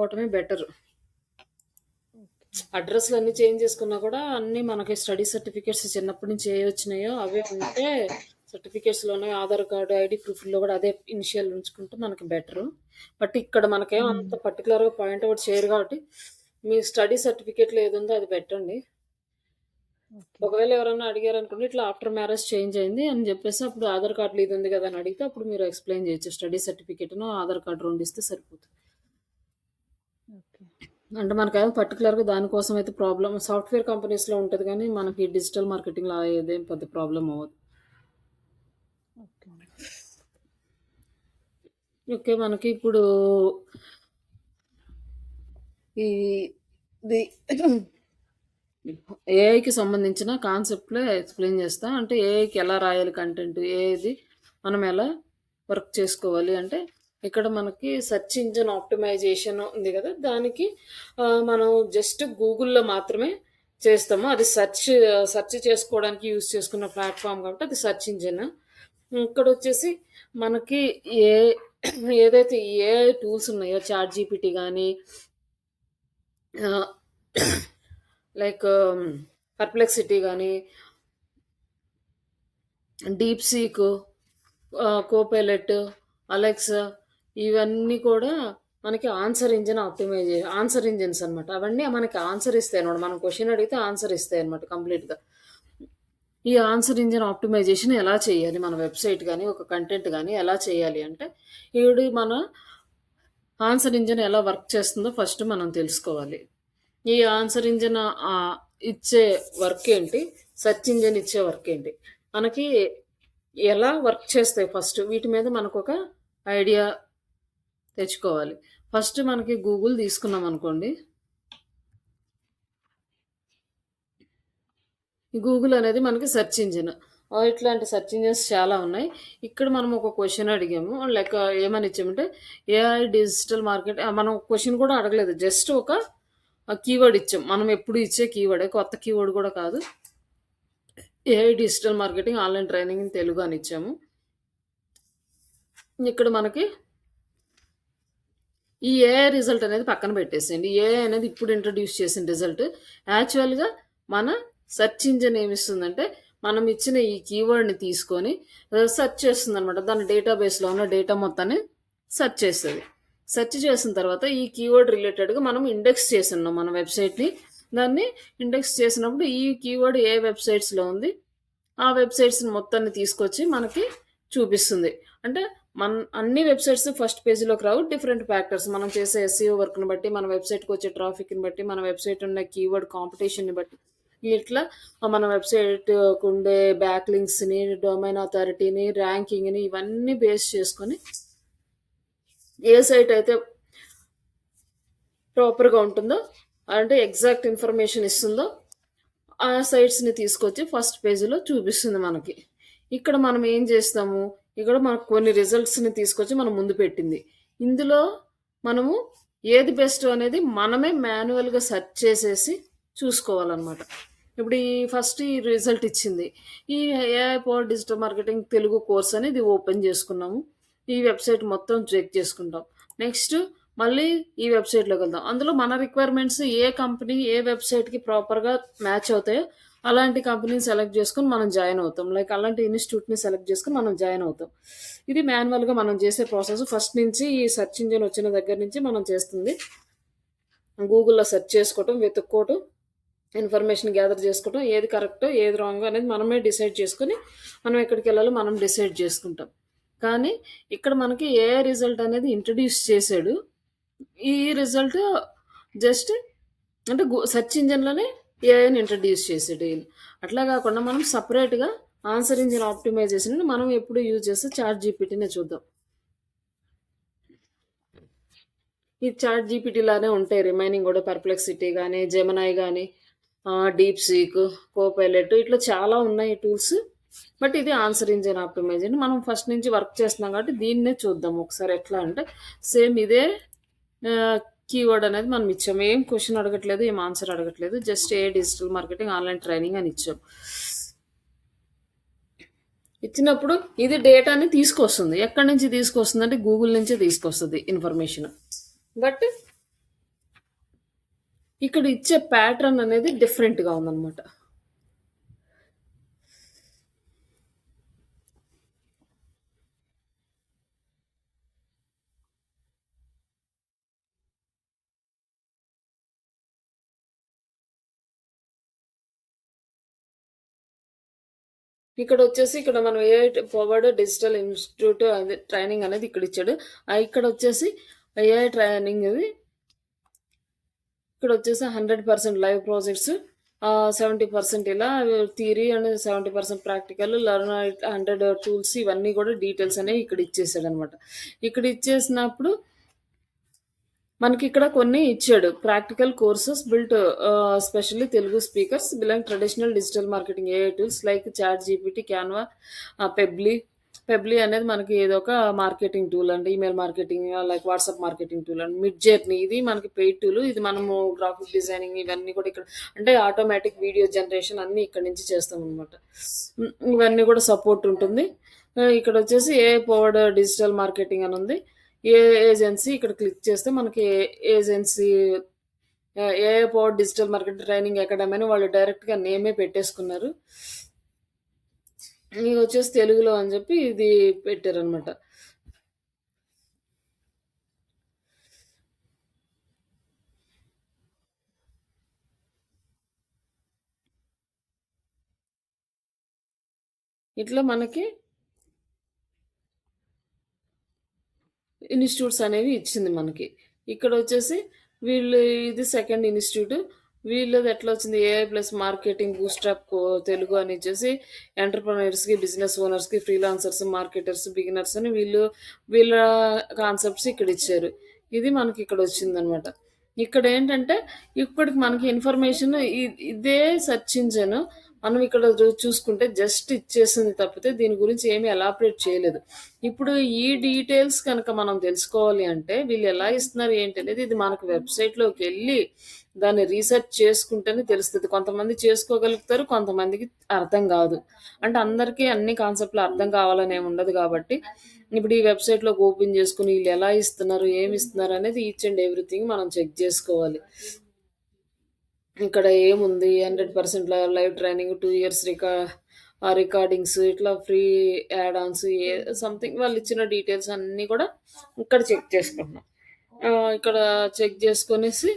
చేసుకోవటమే better. Okay. అడ్రస్‌లు అన్నీ చేంజ్ చేసుకున్నా కూడా అన్నీ మనకి స్టడీ సర్టిఫికేట్స్ చిన్నప్పటి నుంచి ఏ వచ్చినాయో అవే ఉంటే సర్టిఫికేట్స్‌లోనే ఆధార్ కార్డ్, ఐడీ ప్రూఫ్‌లో కూడా అదే ఇనిషియల్ ఉంచుకుంటే మనకి బెటరు. బట్ ఇక్కడ మనకేం హ్మ్. అంత పర్టికులర్‌గా పాయింట్ అవుట్ చేయరు కాబట్టి మీ స్టడీ సర్టిఫికేట్‌లో ఏదుందో అది పెట్టండి. ఓకే. ఒకవేళ ఎవరైనా అడిగారనుకోండి, ఇట్లా ఆఫ్టర్ మ్యారేజ్ చేంజ్ అయింది అని చెప్పేసి అప్పుడు ఆధార్ కార్డ్‌లో ఇది ఉంది కదా అని అడిగితే అప్పుడు మీరు ఎక్స్‌ప్లెయిన్ చేయొచ్చు. స్టడీ సర్టిఫికేట్‌ను, ఆధార్ కార్డ్ 2 ఇస్తే సరిపోతుంది. ఓకే. అంటే మనకేమో పర్టికులర్‌గా దానికోసం అయితే ప్రాబ్లమ్ సాఫ్ట్‌వేర్ కంపెనీస్‌లో ఉంటది గానీ, మనకి డిజిటల్ మార్కెటింగ్‌లో అదేం పెద్ద ప్రాబ్లమ్ అవ్వదు. ఓకే అండి. ఓకే. మనకి ఇప్పుడు ఈ ఇది ఏఐకి సంబంధించిన కాన్సెప్ట్‌లే ఎక్స్‌ప్లెయిన్ చేస్తా. అంటే ఏఐకి ఎలా రాయాలి కంటెంట్, ఏది మనం ఎలా వర్క్ చేసుకోవాలి అంటే, ఇక్కడ మనకి సెర్చ్ ఇంజిన్ ఆప్టిమైజేషన్ ఉంది కదా! దానికి మనం జస్ట్ గూగుల్‌లో మాత్రమే చేస్తాము. అది సెర్చ్ చేసుకోవడానికి యూజ్ చేసుకున్న ప్లాట్‌ఫార్మ్ కాబట్టి అది సెర్చ్ ఇంజిన్. ఇక్కడొచ్చేసి మనకి ఏ ఏదైతే ఏఐ టూల్స్ ఉన్నాయో చాట్‌జీపీటీ గానీ ఆహ్, లైక్ పర్ప్లెక్సిటీ గానీ, డీప్ సీక్, కోపైలట్, అలెక్సా ఇవన్నీ కూడా మనకి ఆన్సర్ ఇంజిన్స్ అనమాట. అవన్నీ మనకి ఆన్సర్ ఇస్తాయనమాట. మనం క్వెషన్ అడిగితే ఆన్సర్ ఇస్తాయనమాట కంప్లీట్‌గా. ఈ ఆన్సర్ ఇంజిన్ ఆప్టిమైజేషన్ ఎలా చేయాలి? మన వెబ్‌సైట్ గానీ, ఒక కంటెంట్ గానీ ఎలా చేయాలి అంటే, మన ఆన్సర్ ఇంజిన్ ఎలా వర్క్ చేస్తుందో ఫస్ట్ మనం తెలుసుకోవాలి. ఈ ఆన్సర్ ఇంజిన్ ఇచ్చే వర్క్ ఏంటి? సెర్చ్ ఇంజిన్ ఇచ్చే వర్క్ ఏంటి? మనకి ఎలా వర్క్ చేస్తాయి ఫస్ట్ వీటి మీద మనకొక ఐడియా తెచ్చుకోవాలి. ఫస్ట్ మనకి గూగుల్ తీసుకున్నాం అనుకోండి. ఈ గూగుల్ అనేది మనకి సెర్చ్ ఇంజిన్. ఇట్లాంటి సెర్చ్ ఇంజిన్స్ చాలా ఉన్నాయి. ఇక్కడ మనం ఒక క్వెషన్ అడిగాము. లైక్ ఏమని ఇచ్చామంటే ఏఐ డిజిటల్ మార్కెట్ మనం క్వెషన్ కూడా అడగలేదు. జస్ట్ ఒక కీవర్డ్ ఇచ్చాం. మనం ఎప్పుడు ఇచ్చే కీవర్డే. కొత్త కీవర్డ్ కూడా కాదు. AI digital marketing online training in Telugu అని ఇచ్చాము. ఇక్కడ మనకి ఈ ఏఐ రిజల్ట్ అనేది పక్కన పెట్టేసేయండి. ఏఐ అనేది ఇప్పుడు ఇంట్రొడ్యూస్ చేసిన రిజల్ట్. యాక్చువల్‌గా మన సెర్చ్ ఇంజిన్ ఏమిస్తుందంటే, మనం ఇచ్చిన ఈ కీవర్డ్‌ని తీసుకొని సెర్చ్ చేస్తుందనమాట. దాని డేటాబేస్‌లో ఉన్న డేటా మొత్తాన్ని సెర్చ్ చేస్తది. సెర్చ్ చేసిన తర్వాత ఈ కీవర్డ్ రిలేటెడ్‌గా మనం ఇండెక్స్ చేసున్నాం మన వెబ్‌సైట్‌ని. దాన్ని ఇండెక్స్ చేసినప్పుడు ఈ కీవర్డ్ ఏ వెబ్‌సైట్స్‌లో ఉంది, ఆ వెబ్‌సైట్స్‌ని మొత్తాన్ని తీసుకొచ్చి మనకి చూపిస్తుంది. అంటే అన్ని వెబ్‌సైట్స్ ఫస్ట్ పేజ్‌లోకి రావు. డిఫరెంట్ ఫ్యాక్టర్స్ మనం చేసే ఎస్‌ఈఓ వర్క్‌ని బట్టి, మన వెబ్‌సైట్‌కి వచ్చే ట్రాఫిక్‌ని బట్టి, మన వెబ్‌సైట్ ఉన్న కీవర్డ్ కాంపిటీషన్‌ని బట్టి, ఇట్లా మన వెబ్‌సైట్‌కు ఉండే బ్యాక్ లింక్స్‌ని, డొమైన్ అథారిటీని, ర్యాంకింగ్‌ని ఇవన్నీ బేస్ చేసుకొని ఏ సైట్ అయితే ప్రాపర్‌గా ఉంటుందో, అంటే ఎగ్జాక్ట్ ఇన్ఫర్మేషన్ ఇస్తుందో ఆ సైట్స్‌ని తీసుకొచ్చి ఫస్ట్ పేజ్‌లో చూపిస్తుంది మనకి. ఇక్కడ మనం ఏం చేస్తాము, ఇక్కడ మనకు కొన్ని రిజల్ట్స్‌ని తీసుకొచ్చి మన ముందు పెట్టింది. ఇందులో మనము ఏది బెస్ట్ అనేది మనమే మాన్యువల్‌గా సెర్చ్ చేసేసి చూసుకోవాలనమాట. ఇప్పుడు ఈ రిజల్ట్ ఇచ్చింది. ఈ AI power digital marketing Telugu course అనేది ఓపెన్ చేసుకున్నాము. ఈ వెబ్‌సైట్ మొత్తం చెక్ చేసుకుంటాం. నెక్స్ట్ మళ్ళీ ఈ వెబ్‌సైట్‌లోకెళ్దాం. అందులో మన రిక్వైర్మెంట్స్ ఏ కంపెనీ, ఏ వెబ్‌సైట్‌కి ప్రాపర్‌గా మ్యాచ్ అవుతాయో, అలాంటి కంపెనీని సెలెక్ట్ చేసుకొని మనం జాయిన్ అవుతాం. లైక్ అలాంటి ఇన్‌స్టిట్యూట్‌ని సెలెక్ట్ చేసుకొని మనం జాయిన్ అవుతాం. ఇది మాన్యువల్‌గా మనం చేసే ప్రాసెస్. ఫస్ట్ నుంచి ఈ సెర్చ్ ఇంజిన్ వచ్చిన దగ్గర నుంచి మనం చేస్తుంది. గూగుల్‌లో సెర్చ్ చేసుకోవటం, వెతుక్కోవటం, ఇన్ఫర్మేషన్ గ్యాదర్ చేసుకోవటం, ఏది కరెక్టో, ఏది రాంగో అనేది మనమే డిసైడ్ చేసుకొని, మనం ఎక్కడికెళ్ళాలో మనం డిసైడ్ చేసుకుంటాం. కానీ ఇక్కడ మనకి ఏఐ రిజల్ట్ అనేది ఇంట్రొడ్యూస్ చేసాడు. ఈ రిజల్ట్ జస్ట్ అంటే సెర్చ్ ఇంజిన్‌లోనే ఏఐని ఇంట్రొడ్యూస్ చేసాడు ఈయన. అట్లా కాకుండా మనం సెపరేట్‌గా ఆన్సర్ ఇంజిన్ ఆప్టిమైజేషన్‌ని మనం ఎప్పుడు యూజ్ చేస్తే చాట్‌జీపీటీనే చూద్దాం. ఈ చాట్‌జీపీటీ లానే ఉంటాయి రిమైనింగ్ కూడా పర్ప్లెక్సిటీ గానీ, జెమినై గానీ, డీప్ సీక్, కోపైలట్ ఇట్లా చాలా ఉన్నాయి టూల్స్. బట్ ఇది ఆన్సర్ ఇంజిన్ ఆప్టిమైజేషన్. మనం ఫస్ట్ నుంచి వర్క్ చేస్తున్నాం కాబట్టి దీన్నే చూద్దాం ఒకసారి. ఎట్లా అంటే సేమ్ ఇదే ఆహ్, కీవర్డ్ అనేది మనం ఇచ్చాము. ఏం క్వెషన్ అడగట్లేదు, ఏం ఆన్సర్ అడగట్లేదు. Just a digital marketing online training అని ఇచ్చాం. ఇచ్చినప్పుడు ఇది డేటాని తీసుకొస్తుంది. ఎక్కడి నుంచి తీసుకొస్తుందంటే గూగుల్ నుంచే తీసుకొస్తది ఇన్ఫర్మేషన్. బట్ ఇక్కడ ఇచ్చే ప్యాటర్న్ అనేది డిఫరెంట్‌గా ఉందనమాట. ఇక్కడొచ్చేసి ఇక్కడ మనం ఏఐ ఫార్వర్డ్ డిజిటల్ ఇన్‌స్టిట్యూట్ అదే ట్రైనింగ్ అనేది ఇక్కడిచ్చాడు. ఇక్కడొచ్చేసి ఏఐ ట్రైనింగ్ ఇది. ఇక్కడొచ్చేసి 100% లైవ్ ప్రాజెక్ట్స్, 70% ఇలా theory and 70% practical, learn 100 tools ఇవన్నీ కూడా డీటెయిల్స్ అనేవి ఇక్కడ ఇచ్చేసాడనమాట. ఇక్కడ ఇచ్చేసినప్పుడు మనకి ఇక్కడ కొన్ని ఇచ్చాడు. Practical courses built specially Telugu speakers belong traditional digital marketing AI tools like chat GPT, Canva, Pabbly. Pabbly అనేది మనకి ఏదో ఒక మార్కెటింగ్ టూల్ అండి. Email marketing like WhatsApp marketing tool అండి. మిడ్ జర్నీ ఇది మనకి పెయిడ్ టూల్. ఇది మనము గ్రాఫిక్ డిజైనింగ్ ఇవన్నీ కూడా ఇక్కడ అంటే ఆటోమేటిక్ వీడియో జనరేషన్ అన్నీ ఇక్కడ నుంచి చేస్తాం అనమాట. ఇవన్నీ కూడా సపోర్ట్ ఉంటుంది. ఇక్కడ వచ్చేసి ఏఐ పవర్డ్ డిజిటల్ మార్కెటింగ్ అని ఉంది. ఏ ఏజెన్సీ ఇక్కడ క్లిక్ చేస్తే మనకి agency AI powered digital marketing training academy అని వాళ్ళు డైరెక్ట్గా నేమే పెట్టేసుకున్నారు. ఇది వచ్చేసి తెలుగులో అని చెప్పి ఇది పెట్టారనమాట. ఇట్లా మనకి ఇన్స్టిట్యూట్స్ అనేవి ఇచ్చింది మనకి. ఇక్కడ వచ్చేసి వీళ్ళు ఇది సెకండ్ ఇన్స్టిట్యూట్. వీళ్ళది ఎట్లా వచ్చింది, AI plus marketing bootstrap Telugu అని ఇచ్చేసి ఎంటర్ప్రెనర్స్కి, బిజినెస్ ఓనర్స్కి, ఫ్రీలాన్సర్స్, మార్కెటర్స్, బిగినర్స్ అని వీళ్ళ కాన్సెప్ట్స్ ఇక్కడ ఇచ్చారు. ఇది మనకి ఇక్కడ వచ్చిందనమాట. ఇక్కడ ఏంటంటే ఇప్పటికి మనకి ఇన్ఫర్మేషన్ ఇదే సెర్చ్ ఇంజిన్ మనం ఇక్కడ చూసుకుంటే జస్ట్ ఇచ్చేసింది తప్పితే దీని గురించి ఏమీ ఎలాబరేట్ చేయలేదు. ఇప్పుడు ఈ డీటెయిల్స్ కనుక మనం తెలుసుకోవాలి అంటే వీళ్ళు ఎలా ఇస్తున్నారు ఏంటి అనేది ఇది మనకు వెబ్సైట్లోకి వెళ్ళి దాన్ని రీసెర్చ్ చేసుకుంటేనే తెలుస్తుంది. కొంతమంది చేసుకోగలుగుతారు, కొంతమందికి అర్థం కాదు. అంటే అందరికీ అన్ని కాన్సెప్ట్లు అర్థం కావాలని ఏమి ఉండదు కాబట్టి ఇప్పుడు ఈ వెబ్సైట్లోకి ఓపెన్ చేసుకుని వీళ్ళు ఎలా ఇస్తున్నారు, ఏమి ఇస్తున్నారు అనేది ఈచ్ అండ్ ఎవ్రీథింగ్ మనం చెక్ చేసుకోవాలి. ఇక్కడ ఏముంది 100% లైవ్ ట్రైనింగ్, 2 ఇయర్స్ రికార్డింగ్స్, ఇట్లా ఫ్రీ యాడ్ ఆన్స్ సంథింగ్ వాళ్ళు ఇచ్చిన డీటెయిల్స్ అన్నీ కూడా ఇక్కడ చెక్ చేసుకుంటున్నాం. ఇక్కడ చెక్ చేసుకొనేసి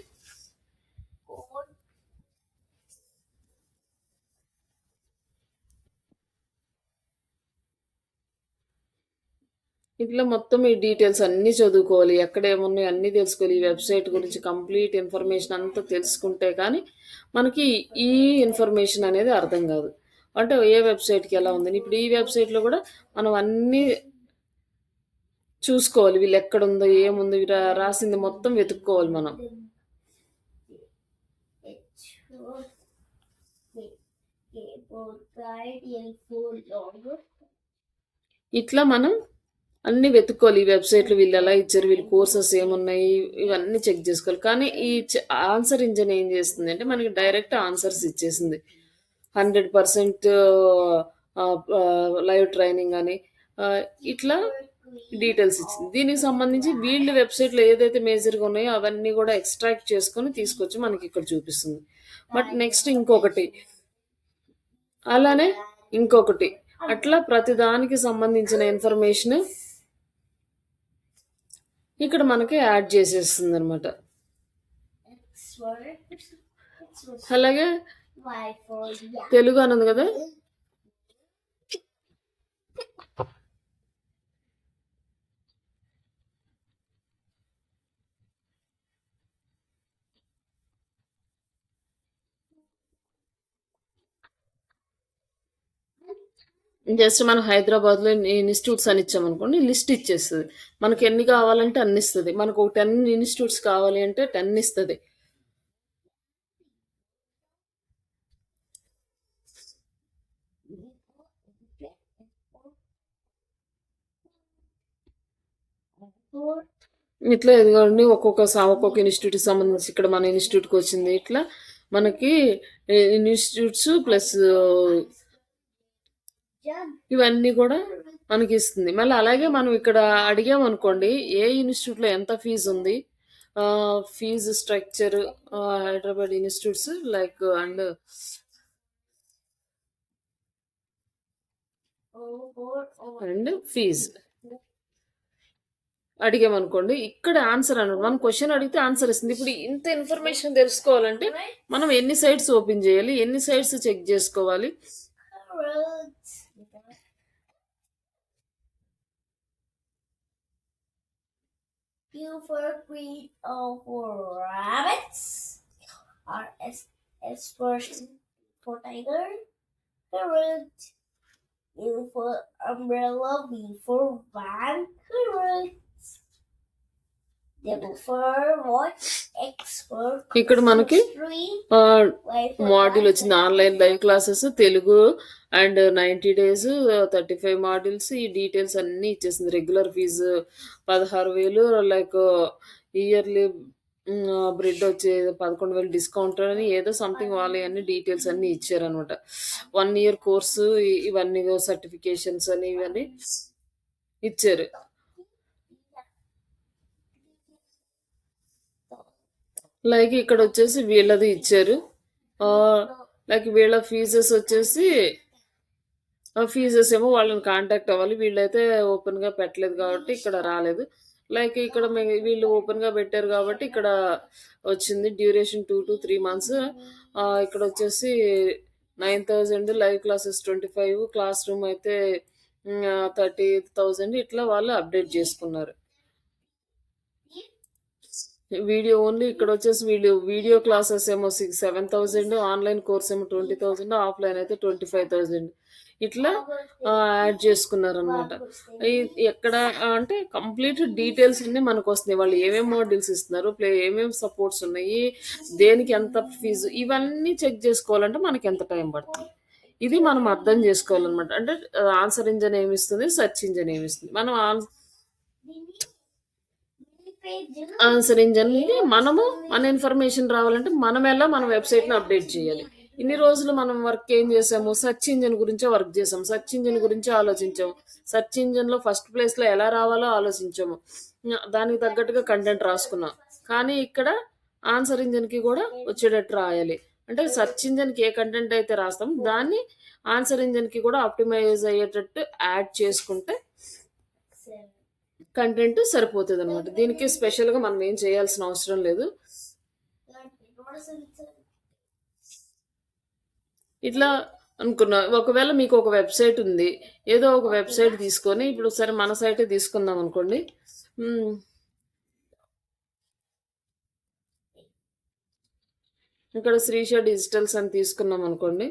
ఇట్లా మొత్తం ఈ డీటెయిల్స్ అన్నీ చదువుకోవాలి. ఎక్కడ ఏమున్నాయి అన్నీ తెలుసుకోవాలి. ఈ వెబ్సైట్ గురించి కంప్లీట్ ఇన్ఫర్మేషన్ అంతా తెలుసుకుంటే కానీ మనకి ఈ ఇన్ఫర్మేషన్ అనేది అర్థం కాదు. అంటే ఏ వెబ్సైట్కి ఎలా ఉందని. ఇప్పుడు ఈ వెబ్సైట్లో కూడా మనం అన్నీ చూసుకోవాలి. వీళ్ళు ఎక్కడుందో ఏముందో రాసింది మొత్తం వెతుక్కోవాలి మనం. ఇట్లా మనం అన్ని వెతుక్కోవాలి. ఈ వెబ్సైట్లు వీళ్ళు ఎలా ఇచ్చారు, వీళ్ళు కోర్సెస్ ఏమున్నాయి ఇవన్నీ చెక్ చేసుకోవాలి. కానీ ఈ ఆన్సర్ ఇంజిన్ ఏం చేస్తుంది అంటే మనకి డైరెక్ట్ ఆన్సర్స్ ఇచ్చేసింది. 100% లైవ్ ట్రైనింగ్ అని ఇట్లా డీటెయిల్స్ ఇచ్చింది. దీనికి సంబంధించి వీళ్ళు వెబ్సైట్లో ఏదైతే మేజర్గా ఉన్నాయో అవన్నీ కూడా ఎక్స్ట్రాక్ట్ చేసుకొని తీసుకొచ్చి మనకి ఇక్కడ చూపిస్తుంది. బట్ నెక్స్ట్ ఇంకొకటి అలానే ఇంకొకటి అట్లా ప్రతిదానికి సంబంధించిన ఇన్ఫర్మేషన్ ఇక్కడ మనకి యాడ్ చేసేస్తుంది అనమాట. అలాగే తెలుగు అన్నది కదా, జస్ట్ మనం హైదరాబాద్లో ఇన్స్టిట్యూట్స్ అని ఇచ్చామనుకోండి లిస్ట్ ఇచ్చేస్తుంది. మనకి ఎన్ని కావాలంటే అన్ని ఇస్తుంది. మనకు ఒక 10 ఇన్స్టిట్యూట్స్ కావాలి అంటే 10 ఇస్తుంది. ఇట్లా ఇదిగోండి ఒక్కొక్క ఇన్స్టిట్యూట్కి సంబంధించి ఇక్కడ మన ఇన్స్టిట్యూట్కి వచ్చింది. ఇట్లా మనకి ఇన్స్టిట్యూట్స్ ప్లస్ ఇవన్నీ కూడా మనకి ఇస్తుంది. మళ్ళీ అలాగే మనం ఇక్కడ అడిగామనుకోండి ఏ ఇన్స్టిట్యూట్లో ఎంత ఫీజు ఉంది, fee structure, Hyderabad institutes like and fee అడిగామనుకోండి, ఇక్కడ ఆన్సర్ అన్నమాట. మనం క్వశ్చన్ అడిగితే ఆన్సర్ ఇస్తుంది. ఇప్పుడు ఇంత ఇన్ఫర్మేషన్ తెలుసుకోవాలంటే మనం ఎన్ని సైట్స్ ఓపెన్ చేయాలి, ఎన్ని సైట్స్ చెక్ చేసుకోవాలి, U for queen, O for rabbits, R S for tiger, correct. U for umbrella, V for van, correct. W for watch, X for ఇక్కడ మనకి tree, Y for మాడ్యూల్ వచ్చింది. Online live classes Telugu and 90 days 35 modules, ఈ details అన్నీ ఇచ్చేసింది. Regular fee 16,000, like yearly బ్రెడ్ వచ్చే 11,000 discount అని ఏదో సంథింగ్ వాళ్ళు అన్ని డీటెయిల్స్ అన్ని ఇచ్చారనమాట. 1 year కోర్సు, ఇవన్నీ సర్టిఫికేషన్స్ అని ఇవన్నీ ఇచ్చారు. లైక్ ఇక్కడ వచ్చేసి వీళ్ళది ఇచ్చారు. లైక్ వీళ్ళ ఫీజెస్ వచ్చేసి ఫీజెస్ ఏమో వాళ్ళని కాంటాక్ట్ అవ్వాలి. వీళ్ళైతే ఓపెన్గా పెట్టలేదు కాబట్టి ఇక్కడ రాలేదు. లైక్ ఇక్కడ వీళ్ళు ఓపెన్గా పెట్టారు కాబట్టి ఇక్కడ వచ్చింది. Duration 2 to 3 months. ఇక్కడ వచ్చేసి 9,000, లైవ్ క్లాసెస్ 25, క్లాస్ రూమ్ అయితే 30,000 ఇట్లా వాళ్ళు అప్డేట్ చేసుకున్నారు. వీడియో ఓన్లీ ఇక్కడ వచ్చేసి వీడియో క్లాసెస్ ఏమో 7,000, ఆన్లైన్ కోర్స్ ఏమో 20,000, ఆఫ్లైన్ అయితే 25,000 ఇట్లా యాడ్ చేసుకున్నారు అనమాట. ఎక్కడ అంటే కంప్లీట్ డీటెయిల్స్ అన్ని మనకు వస్తున్నాయి. వాళ్ళు ఏమేమి మోడల్స్ ఇస్తున్నారు, ఏమేమి సపోర్ట్స్ ఉన్నాయి, దేనికి ఎంత ఫీజు, ఇవన్నీ చెక్ చేసుకోవాలంటే మనకి ఎంత టైం పడుతుంది. ఇది మనం అర్థం చేసుకోవాలన్నమాట. అంటే ఆన్సర్ ఇంజన్ ఏమిస్తుంది, సెర్చ్ ఇంజన్ ఏమిస్తుంది. మనం ఆన్సర్ ఇంజన్ మనము మన ఇన్ఫర్మేషన్ రావాలంటే మనం ఎలా మన వెబ్సైట్ని అప్డేట్ చేయాలి. ఇన్ని రోజులు మనం వర్క్ ఏం చేసాము, సెర్చ్ ఇంజన్ గురించే వర్క్ చేసాము, సెర్చ్ ఇంజన్ గురించి ఆలోచించాము, సెర్చ్ ఇంజన్లో ఫస్ట్ ప్లేస్లో ఎలా రావాలో ఆలోచించాము, దానికి తగ్గట్టుగా కంటెంట్ రాసుకున్నాం. కానీ ఇక్కడ ఆన్సర్ ఇంజన్కి కూడా వచ్చేటట్టు రాయాలి. అంటే సెర్చ్ ఇంజన్కి ఏ కంటెంట్ అయితే రాస్తాం దాన్ని ఆన్సర్ ఇంజన్కి కూడా ఆప్టిమైజ్ అయ్యేటట్టు యాడ్ చేసుకుంటే కంటెంట్ సరిపోతుంది అనమాట. దీనికి స్పెషల్గా మనం ఏం చేయాల్సిన అవసరం లేదు. ఇట్లా అనుకున్నా. ఒకవేళ మీకు ఒక వెబ్సైట్ ఉంది, ఏదో ఒక వెబ్సైట్ తీసుకొని, ఇప్పుడు సరే మన సైటే తీసుకుందాం అనుకోండి. ఇక్కడ శ్రీష డిజిటల్స్ అని తీసుకున్నాం అనుకోండి.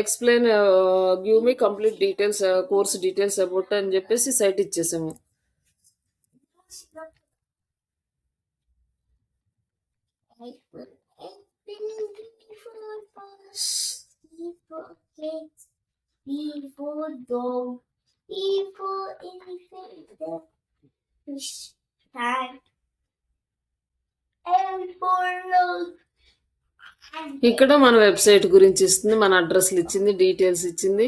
Explain give me complete details, course details about అని చెప్పేసి సైట్ ఇచ్చేసాము. ఇక్కడ మన వెబ్సైట్ గురించి ఇస్తుంది, మన అడ్రస్లు ఇచ్చింది, డీటెయిల్స్ ఇచ్చింది,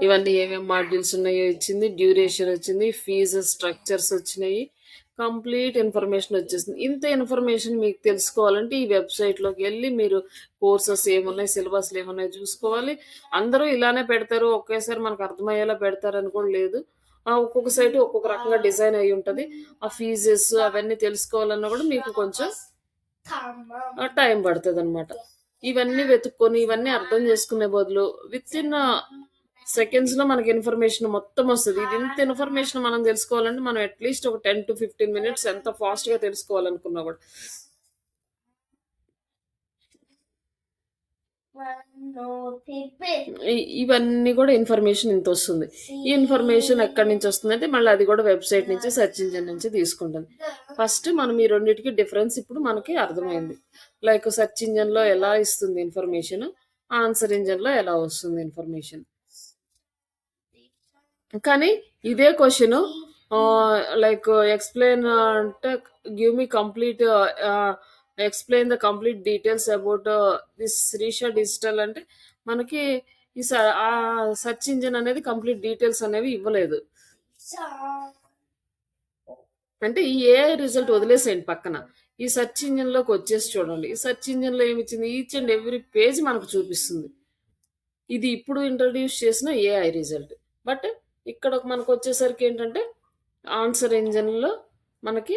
ఇవన్నీ ఏమేమి మాడ్యూల్స్ ఉన్నాయో ఇచ్చింది, డ్యూరేషన్ వచ్చింది, ఫీజు స్ట్రక్చర్స్ వచ్చినాయి, కంప్లీట్ ఇన్ఫర్మేషన్ వచ్చేసింది. ఇంత ఇన్ఫర్మేషన్ మీకు తెలుసుకోవాలంటే ఈ వెబ్సైట్లోకి వెళ్ళి మీరు కోర్సెస్ ఏమున్నాయి, సిలబస్లు ఏమున్నాయి చూసుకోవాలి. అందరూ ఇలానే పెడతారు, ఒకేసారి మనకు అర్థమయ్యేలా పెడతారని కూడా లేదు. ఒక్కొక్క సైట్ ఒక్కొక్క రకంగా డిజైన్ అయి ఉంటుంది. ఆ ఫీజెస్ అవన్నీ తెలుసుకోవాలన్నా కూడా మీకు కొంచెం టైం పడుతుంది అనమాట. ఇవన్నీ వెతుక్కొని ఇవన్నీ అర్థం చేసుకునే బదులు విత్ ఇన్ సెకండ్స్ లో మనకి ఇన్ఫర్మేషన్ మొత్తం వస్తుంది. ఇది ఇంత ఇన్ఫర్మేషన్ మనం తెలుసుకోవాలంటే మనం అట్లీస్ట్ ఒక 10 to 15 minutes ఎంత ఫాస్ట్ గా తెలుసుకోవాలనుకున్నా కూడా. ఇవన్నీ కూడా ఇన్ఫర్మేషన్ ఇంత వస్తుంది. ఈ ఇన్ఫర్మేషన్ ఎక్కడి నుంచి వస్తుంది అంటే మళ్ళీ అది కూడా వెబ్సైట్ నుంచి, సెర్చ్ ఇంజిన్ నుంచి తీసుకుంటుంది. ఫస్ట్ మనం ఈ రెండింటికి డిఫరెన్స్ ఇప్పుడు మనకి అర్థమైంది. లైక్ సెర్చ్ ఇంజిన్ లో ఎలా ఇస్తుంది ఇన్ఫర్మేషన్, ఆన్సర్ ఇంజిన్ లో ఎలా వస్తుంది ఇన్ఫర్మేషన్. కానీ ఇదే క్వశ్చన్ లైక్ ఎక్స్ప్లెయిన్ అంటే give me complete explain the complete details about this Srisha digital అంటే మనకి ఆ సెర్చ్ ఇంజిన్ అనేది కంప్లీట్ డీటెయిల్స్ అనేవి ఇవ్వలేదు. So, అంటే ఈ ఏఐ రిజల్ట్ వదిలేసేయండి పక్కన. ఈ సెర్చ్ ఇంజిన్‌లోకి వచ్చేసి చూడండి. ఈ సెర్చ్ ఇంజిన్‌లో ఏమిచ్చింది? ఈచ్ అండ్ ఎవ్రీ పేజ్ మనకు చూపిస్తుంది. ఇది ఇప్పుడు ఇంట్రొడ్యూస్ చేసిన ఏఐ రిజల్ట్. బట్ ఇక్కడ మనకొచ్చేసరికి ఏంటంటే ఆన్సర్ ఇంజిన్‌లో మనకి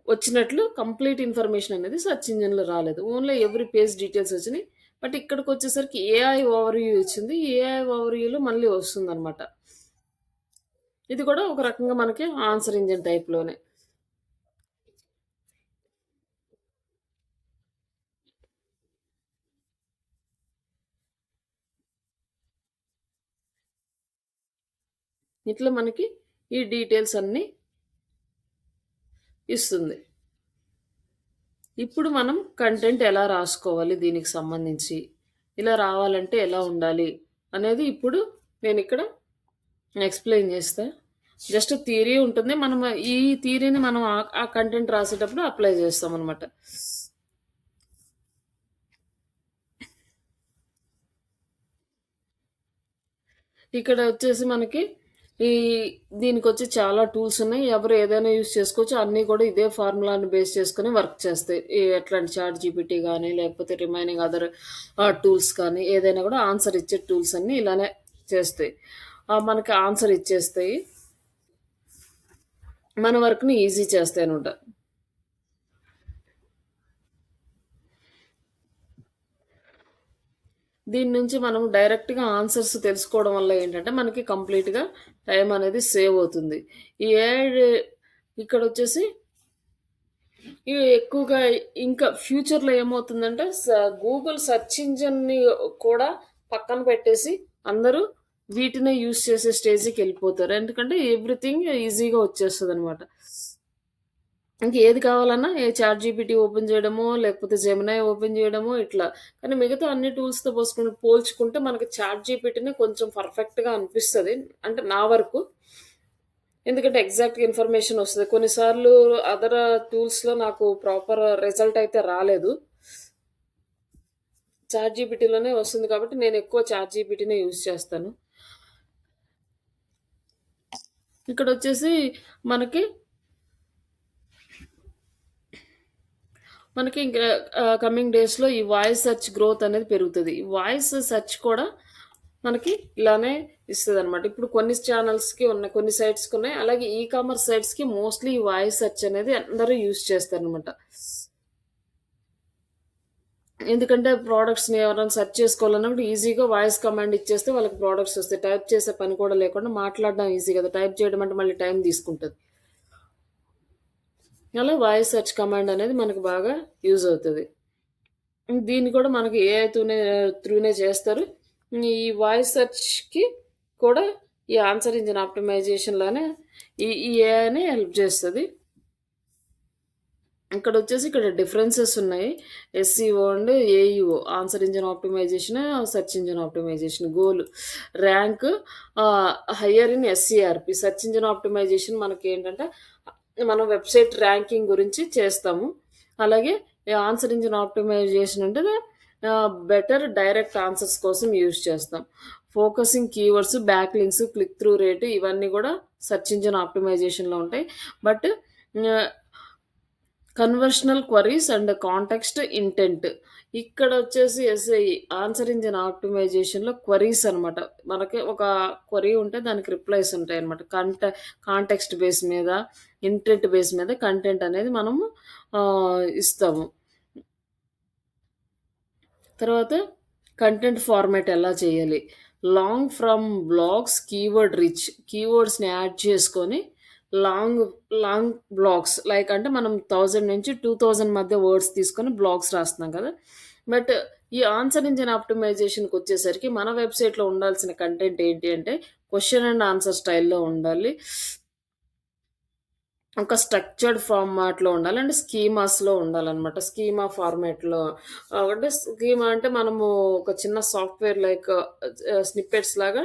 వచ్చినట్లు కంప్లీట్ ఇన్ఫర్మేషన్ అనేది సెర్చ్ ఇంజిన్‌లో రాలేదు. ఓన్లీ ఎవ్రీ పేజ్ డీటెయిల్స్ వచ్చినాయి. బట్ ఇక్కడికొచ్చేసరికి ఏఐ ఓవర్‌వ్యూ ఇచ్చింది. ఏఐ ఓవర్‌వ్యూలో మళ్ళీ వస్తుందనమాట. ఇది కూడా ఒక రకంగా మనకి ఆన్సర్ ఇంజిన్ టైప్‌లోనే. ఇట్లా మనకి ఈ డీటెయిల్స్ అన్నీ ఇస్తుంది. ఇప్పుడు మనం కంటెంట్ ఎలా రాసుకోవాలి దీనికి సంబంధించి, ఇలా రావాలంటే ఎలా ఉండాలి అనేది ఇప్పుడు నేను ఇక్కడ ఎక్స్ప్లెయిన్ చేస్తా. జస్ట్ థియరీ ఉంటుంది. మనం ఈ థియరీని మనం ఆ కంటెంట్ రాసేటప్పుడు అప్లై చేస్తాం అనమాట. ఇక్కడ వచ్చేసి మనకి ఈ దీనికి వచ్చి చాలా టూల్స్ ఉన్నాయి. ఎవరు ఏదైనా యూస్ చేసుకోవచ్చు. అన్నీ కూడా ఇదే ఫార్ములాని బేస్ చేసుకొని వర్క్ చేస్తాయి. ఎట్లాంటి చాట్ జీపీటీ కానీ లేకపోతే రిమైనింగ్ అదర్ టూల్స్ కానీ ఏదైనా కూడా ఆన్సర్ ఇచ్చే టూల్స్ అన్నీ ఇలానే చేస్తాయి. మనకి ఆన్సర్ ఇచ్చేస్తాయి. మన వర్క్ని ఈజీ చేస్తాయి అనమాట. దీని నుంచి మనం డైరెక్ట్గా ఆన్సర్స్ తెలుసుకోవడం వల్ల ఏంటంటే మనకి కంప్లీట్గా టైం అనేది సేవ్ అవుతుంది. ఈ ఏఐ ఇక్కడ వచ్చేసి ఇవి ఎక్కువగా ఇంకా ఫ్యూచర్లో ఏమవుతుందంటే గూగుల్ సెర్చ్ ఇంజిన్ని కూడా పక్కన పెట్టేసి అందరూ వీటినే యూస్ చేసే స్టేజ్కి వెళ్ళిపోతారు. ఎందుకంటే ఎవ్రీథింగ్ ఈజీగా వచ్చేస్తుంది అనమాట. ఇంక ఏది కావాలన్నా ఏ చాట్ జీపీటీ ఓపెన్ చేయడమో లేకపోతే జెమినై ఓపెన్ చేయడమో ఇట్లా. కానీ మిగతా అన్ని టూల్స్తో పోల్చుకుంటే మనకి చాట్ జీపీటీనే కొంచెం పర్ఫెక్ట్గా అనిపిస్తుంది. అంటే నా వరకు. ఎందుకంటే ఎగ్జాక్ట్ ఇన్ఫర్మేషన్ వస్తుంది. కొన్నిసార్లు అదర్ టూల్స్లో నాకు ప్రాపర్ రిజల్ట్ అయితే రాలేదు. చాట్ జీపీటీలోనే వస్తుంది కాబట్టి నేను ఎక్కువ చాట్ జీపీటీనే యూజ్ చేస్తాను. ఇక్కడ వచ్చేసి మనకి ఇంకా కమింగ్ డేస్లో ఈ వాయిస్ సెర్చ్ గ్రోత్ అనేది పెరుగుతుంది. ఈ వాయిస్ సెర్చ్ కూడా మనకి ఇలానే ఇస్తుంది అనమాట. ఇప్పుడు కొన్ని ఛానల్స్కి ఉన్నాయి, కొన్ని సైట్స్కి ఉన్నాయి. అలాగే ఈ కామర్స్ సైట్స్కి మోస్ట్లీ ఈ వాయిస్ సెర్చ్ అనేది అందరూ యూజ్ చేస్తారనమాట. ఎందుకంటే ప్రోడక్ట్స్ని ఎవరైనా సెర్చ్ చేసుకోవాలన్నప్పుడు ఈజీగా వాయిస్ కమాండ్ ఇచ్చేస్తే వాళ్ళకి ప్రోడక్ట్స్ వస్తాయి. టైప్ చేసే పని కూడా లేకుండా మాట్లాడడం ఈజీ కదా. టైప్ చేయడం అంటే మళ్ళీ టైం తీసుకుంటుంది. అలా వాయిస్ సెర్చ్ కమాండ్ అనేది మనకు బాగా యూజ్ అవుతుంది. దీన్ని కూడా మనకి ఏఐ త్రూనే చేస్తారు. ఈ వాయిస్ సెర్చ్కి కూడా ఈ ఆన్సర్ ఇంజిన్ ఆప్టిమైజేషన్లోనే ఈ ఏఐనే హెల్ప్ చేస్తుంది. ఇక్కడ డిఫరెన్సెస్ ఉన్నాయి. SEO and AEO, answer engine optimisation, search engine optimisation. Goal rank higher in SERP. Search engine optimisation మనకి ఏంటంటే మనం వెబ్సైట్ ర్యాంకింగ్ గురించి చేస్తాము. అలాగే ఆన్సర్ ఇంజిన్ ఆప్టిమైజేషన్ అంటే బెటర్ డైరెక్ట్ ఆన్సర్స్ కోసం యూజ్ చేస్తాం. Focusing keywords, back links, click through rate ఇవన్నీ కూడా సెర్చ్ ఇంజిన్ ఆప్టిమైజేషన్లో ఉంటాయి. But conversational queries and context intent ఇక్కడ వచ్చేసి ఎస్ఐ ఆన్సర్ ఇంజిన్ ఆప్టిమైజేషన్లో క్వరీస్ అనమాట. మనకి ఒక క్వరీ ఉంటే దానికి రిప్లైస్ ఉంటాయి అనమాట. కాంటెక్స్ట్ బేస్ మీద, ఇంటెంట్ బేస్ మీద కంటెంట్ అనేది మనము ఇస్తాము. తర్వాత కంటెంట్ ఫార్మాట్ ఎలా చేయాలి, long from blogs, keyword rich, కీవర్డ్స్ని యాడ్ చేసుకొని లాంగ్ బ్లాగ్స్ లైక్ అంటే మనం 1000 నుంచి 2000 మధ్య వర్డ్స్ తీసుకొని బ్లాగ్స్ రాస్తున్నాం కదా. బట్ ఈ ఆన్సర్ ఇంజిన్ ఆప్టిమైజేషన్కి వచ్చేసరికి మన వెబ్సైట్లో ఉండాల్సిన కంటెంట్ ఏంటి అంటే క్వశ్చన్ అండ్ ఆన్సర్ స్టైల్లో ఉండాలి, ఒక స్ట్రక్చర్డ్ ఫార్మాట్లో ఉండాలి, అంటే స్కీమాస్లో ఉండాలన్నమాట. స్కీమా ఫార్మాట్లో అంటే స్కీమా అంటే మనము ఒక చిన్న సాఫ్ట్వేర్ లైక్ స్నిప్పెట్స్ లాగా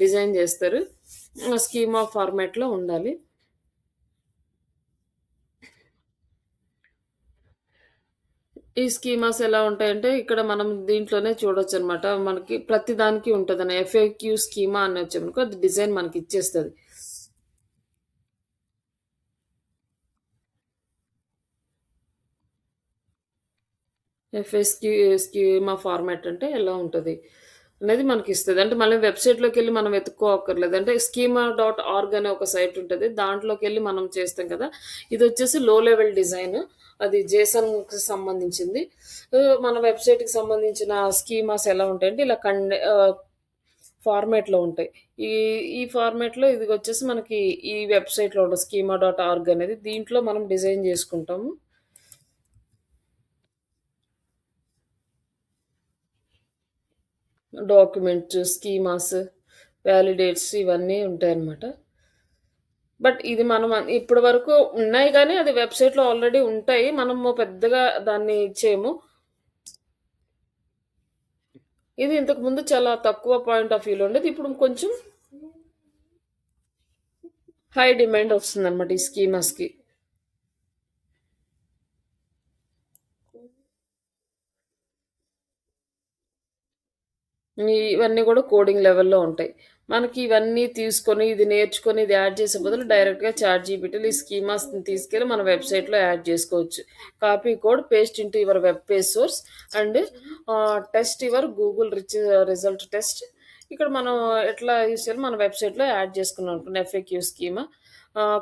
డిజైన్ చేస్తారు. స్కీమా ఫార్మాట్లో ఉండాలి. ఈ స్కీమాస్ ఎలా ఉంటాయంటే ఇక్కడ మనం దీంట్లోనే చూడొచ్చు అనమాట. మనకి ప్రతి దానికి ఉంటుందని ఎఫ్ఏక్యూ స్కీమా అని వచ్చామనుకో అది డిజైన్ మనకి ఇచ్చేస్తుంది. ఎఫ్ఎస్క్యూ స్కీమా ఫార్మాట్ అంటే ఎలా ఉంటుంది అనేది మనకి ఇస్తుంది. అంటే మళ్ళీ వెబ్సైట్లోకి వెళ్ళి మనం వెతుక్కోక్కర్లేదు. అంటే స్కీమా డాట్ ఆర్గ్ అనే ఒక సైట్ ఉంటుంది. దాంట్లోకి వెళ్ళి మనం చేస్తాం కదా. ఇది వచ్చేసి లో లెవెల్ డిజైన్, అది జేసన్కి సంబంధించింది. మన వెబ్సైట్కి సంబంధించిన స్కీమాస్ ఎలా ఉంటాయంటే ఇలా ఫార్మాట్లో ఉంటాయి. ఈ ఈ ఫార్మాట్లో ఇది వచ్చేసి మనకి ఈ వెబ్సైట్లో ఉంటుంది స్కీమా డాట్ ఆర్గ్ అనేది. దీంట్లో మనం డిజైన్ చేసుకుంటాము. డాక్యుమెంట్స్, స్కీమాస్, వ్యాలిడేట్స్ ఇవన్నీ ఉంటాయన్నమాట. బట్ ఇది మనం ఇప్పటి వరకు ఉన్నాయి కానీ అది వెబ్సైట్లో ఆల్రెడీ ఉంటాయి. మనము పెద్దగా దాన్ని ఇచ్చేయము. ఇది ఇంతకు ముందు చాలా తక్కువ పాయింట్ ఆఫ్ వ్యూలో ఉండేది. ఇప్పుడు కొంచెం హై డిమాండ్ వస్తుంది అనమాట ఈ స్కీమాస్కి. ఇవన్నీ కూడా కోడింగ్ లెవెల్లో ఉంటాయి. మనకి ఇవన్నీ తీసుకొని ఇది నేర్చుకొని ఇది యాడ్ చేసే బదులు డైరెక్ట్గా ChatGPTలో ఈ స్కీమాస్ని తీసుకెళ్ళి మన వెబ్సైట్లో యాడ్ చేసుకోవచ్చు. Copy code paste into your web page source and test your Google result test. ఇక్కడ మనం ఎట్లా యూస్ చేయాలి మన వెబ్సైట్లో యాడ్ చేసుకున్నాం అనుకున్న FAQ schema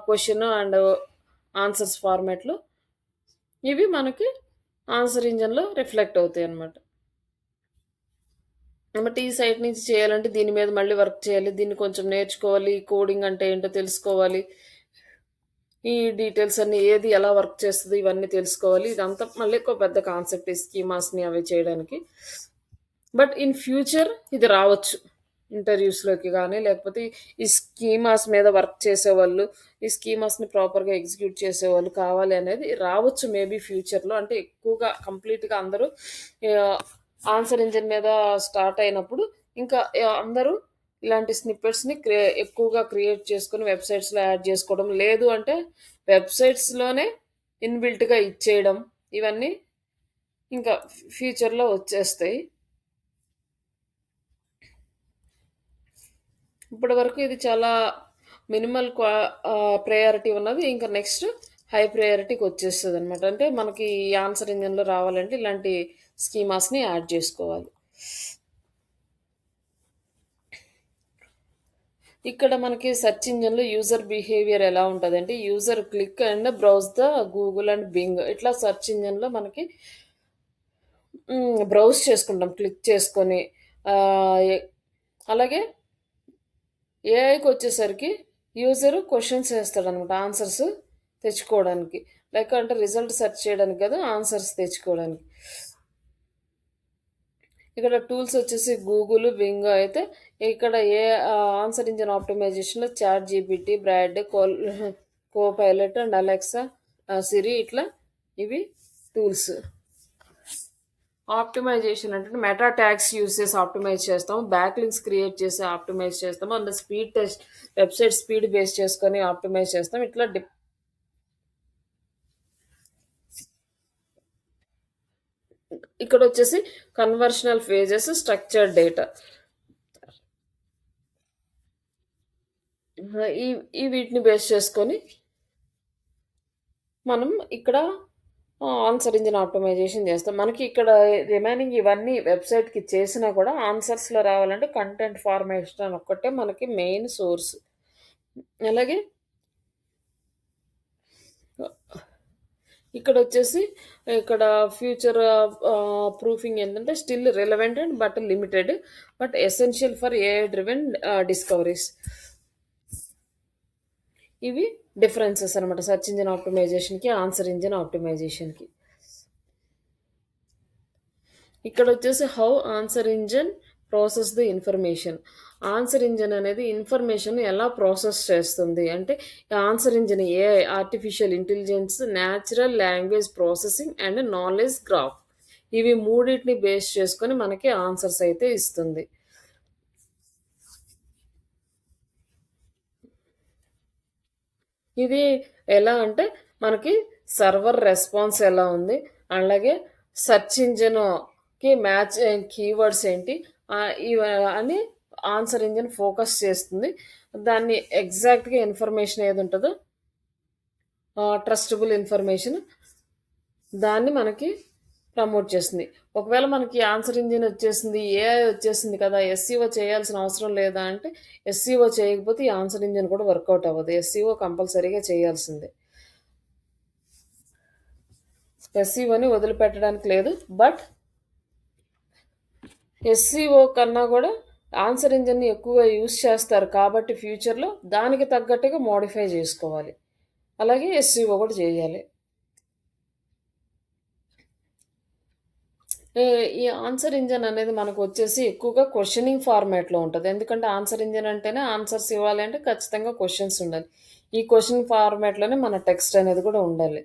question and answers ఫార్మాట్లో ఇవి మనకి ఆన్సర్ ఇంజన్లో రిఫ్లెక్ట్ అవుతాయి అన్నమాట. బట్ ఈ సైట్ నుంచి చేయాలంటే దీని మీద మళ్ళీ వర్క్ చేయాలి, దీన్ని కొంచెం నేర్చుకోవాలి, కోడింగ్ అంటే ఏంటో తెలుసుకోవాలి, ఈ డీటెయిల్స్ అన్ని ఏది ఎలా వర్క్ చేస్తుంది ఇవన్నీ తెలుసుకోవాలి. ఇదంతా మళ్ళీ ఒక పెద్ద కాన్సెప్ట్ ఈ స్కీమాస్ని అవి చేయడానికి. బట్ ఇన్ ఫ్యూచర్ ఇది రావచ్చు ఇంటర్వ్యూస్లోకి కానీ, లేకపోతే ఈ స్కీమాస్ మీద వర్క్ చేసేవాళ్ళు, ఈ స్కీమాస్ని ప్రాపర్గా ఎగ్జిక్యూట్ చేసేవాళ్ళు కావాలి అనేది రావచ్చు మేబీ ఫ్యూచర్లో. అంటే ఎక్కువగా కంప్లీట్గా అందరూ ఆన్సర్ ఇంజిన్ మీద స్టార్ట్ అయినప్పుడు ఇంకా అందరూ ఇలాంటి స్నిప్పెట్స్ని ఎక్కువగా క్రియేట్ చేసుకుని వెబ్సైట్స్లో యాడ్ చేసుకోవడం, లేదు అంటే వెబ్సైట్స్లోనే ఇన్బిల్ట్గా ఇచ్చేయడం, ఇవన్నీ ఇంకా ఫ్యూచర్లో వచ్చేస్తాయి. ఇప్పటి వరకు ఇది చాలా మినిమల్ ప్రయారిటీ ఉన్నది. ఇంకా నెక్స్ట్ హై ప్రయారిటీకి వచ్చేస్తుంది అనమాట. అంటే మనకి ఈ ఆన్సర్ ఇంజిన్లో రావాలంటే ఇలాంటి స్కీమాస్ని యాడ్ చేసుకోవాలి. ఇక్కడ మనకి సెర్చ్ ఇంజిన్లో యూజర్ బిహేవియర్ ఎలా ఉంటుంది అంటే user click and browse the Google and Bing. ఇట్లా సెర్చ్ ఇంజిన్లో మనకి బ్రౌజ్ చేసుకుంటాం క్లిక్ చేసుకొని. అలాగే ఏఐకి వచ్చేసరికి యూజర్ క్వశ్చన్స్ వేస్తాడనమాట ఆన్సర్స్ తెచ్చుకోవడానికి, లైక్ అంటే రిజల్ట్ సెర్చ్ చేయడానికి కదా, ఆన్సర్స్ తెచ్చుకోవడానికి. ఇక్కడ టూల్స్ వచ్చేసి గూగుల్, బింగ్ అయితే ఇక్కడ ఆన్సర్ ఇంజిన్ ఆప్టిమైజేషన్లో ChatGPT, Bard, Copilot and Alexa, Siri ఇట్లా ఇవి టూల్స్. ఆప్టిమైజేషన్ అంటే మెటా ట్యాగ్స్ యూస్ చేసి ఆప్టిమైజ్ చేస్తాము, బ్యాక్ లింక్స్ క్రియేట్ చేసి ఆప్టిమైజ్ చేస్తాము, and speed test website speed base చేసుకొని ఆప్టిమైజ్ చేస్తాం. ఇట్లా ఇక్కడ వచ్చేసి కన్వర్షనల్ ఫేజెస్, స్ట్రక్చర్డ్ డేటా, ఈ వీటిని బేస్ చేసుకొని మనం ఇక్కడ ఆన్సర్ ఇంజిన్ ఆప్టిమైజేషన్ చేస్తాం. మనకి ఇక్కడ రిమైనింగ్ ఇవన్నీ వెబ్సైట్కి చేసినా కూడా ఆన్సర్స్లో రావాలంటే కంటెంట్ ఫార్మేషన్ ఒక్కటే మనకి మెయిన్ సోర్స్. అలాగే ఇక్కడ వచ్చేసి ఇక్కడ ఫ్యూచర్ ప్రూఫింగ్ ఏంటంటే still relevant and but limited but essential for AI driven discoveries. ఇవి డిఫరెన్సెస్ అనమాట సెర్చ్ ఇంజిన్ ఆప్టిమైజేషన్కి, ఆన్సర్ ఇంజిన్ ఆప్టిమైజేషన్కి. ఇక్కడ వచ్చేసి how answer engine process the information. Answer engine అనేది ఇన్ఫర్మేషన్ ఎలా ప్రాసెస్ చేస్తుంది అంటే answer engine AI, artificial intelligence, natural language processing and knowledge graph, ఇవి మూడింటిని బేస్ చేసుకొని మనకి ఆన్సర్స్ అయితే ఇస్తుంది. ఇది ఎలా అంటే మనకి సర్వర్ రెస్పాన్స్ ఎలా ఉంది, అలాగే సెర్చ్ ఇంజిన్కి మ్యాచ్ కీవర్డ్స్ ఏంటి అని ఆన్సర్ ఇంజిన్ ఫోకస్ చేస్తుంది. దాన్ని ఎగ్జాక్ట్గా ఇన్ఫర్మేషన్ ఏది ఉంటుందో ట్రస్టబుల్ ఇన్ఫర్మేషన్ దాన్ని మనకి ప్రమోట్ చేస్తుంది. ఒకవేళ మనకి ఆన్సర్ ఇంజిన్ వచ్చేసింది, ఏఐ వచ్చేసింది కదా, ఎస్సీఓ చేయాల్సిన అవసరం లేదా అంటే ఎస్సీఓ చేయకపోతే ఈ ఆన్సర్ ఇంజిన్ కూడా వర్కౌట్ అవ్వదు. ఎస్సీఓ కంపల్సరీగా చేయాల్సిందే. ఎస్సీఓని వదిలిపెట్టడానికి లేదు. బట్ ఎస్సీఓ కన్నా కూడా ఆన్సర్ ఇంజిన్ని ఎక్కువగా యూస్ చేస్తారు కాబట్టి ఫ్యూచర్లో దానికి తగ్గట్టుగా మోడిఫై చేసుకోవాలి. అలాగే ఎస్సీఓ కూడా చేయాలి. ఈ ఆన్సర్ ఇంజిన్ అనేది మనకు వచ్చేసి ఎక్కువగా క్వశ్చనింగ్ ఫార్మాట్లో ఉంటుంది. ఎందుకంటే ఆన్సర్ ఇంజిన్ అంటేనే ఆన్సర్స్ ఇవ్వాలి అంటే ఖచ్చితంగా క్వశ్చన్స్ ఉండాలి. ఈ క్వశ్చన్ ఫార్మాట్లోనే మన టెక్స్ట్ అనేది కూడా ఉండాలి.